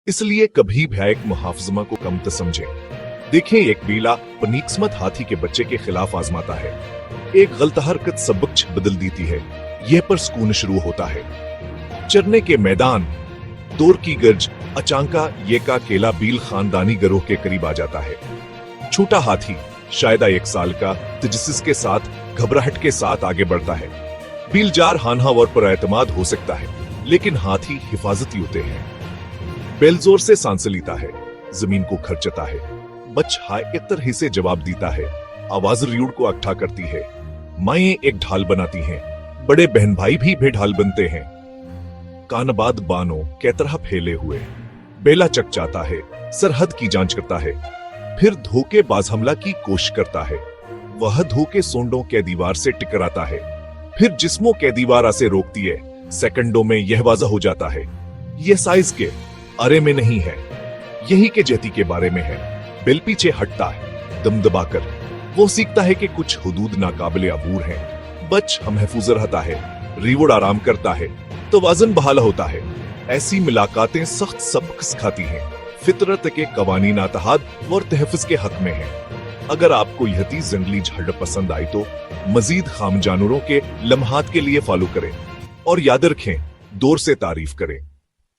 इसलिए कभी भी एक मुहाफिजमा को कम त समझें। देखें, एक बेला पनीकस्मत हाथी के बच्चे के खिलाफ आजमाता है। एक गलत हरकत सब कुछ बदल देती है। यह पर सुकून शुरू होता है। चरने के मैदान, दौर की गर्ज, अचांका ये का केला बील खानदानी गरोह के करीब आ जाता है। छोटा हाथी शायद 1 साल का तजस्सुस के साथ, घबराहट के साथ आगे बढ़ता है। बीलजार हानहावर पर एतमाद हो सकता है, लेकिन हाथी हिफाजती होते हैं। बेल जोर से सांस लेता है, जमीन को खर्चता है। बच हाय एक तरह से जवाब देता है। आवाज रीढ़ को अकठा करती है। माएं एक ढाल बनाती हैं, बड़े बहन भाई भी बेढाल बनते हैं। कानबाद बानों के तरह फैले हुए बेला चकचाता है, सरहद की जांच करता है, फिर धोखेबाज हमला की कोशिश करता है। वह धोखे सोंडों के दीवार से टकराता है, फिर जिस्मों के दीवार से रोकती है। सेकंडों में यह वाज़ा हो जाता है, यह साइज के अरे में नहीं है, यही के जहती के बारे में है। बिल पीछे हटता है, दम दबाकर। वो सीखता है कि कुछ हुदूद नाकाबिले अबूर हैं। बच हम महफूज रहता है, रीवुड आराम करता है, तो वजन बहाल होता है। ऐसी मुलाकातें सख्त सबक सिखाती हैं। फितरत के कवानीन अतहाद और तहफ़्फ़ुज़ के हक में है। अगर आपको यह जंगली झाड़ पसंद आई तो मजीद खाम जानवरों के लम्हात के लिए फॉलो करें और याद रखें, दौर से तारीफ करें।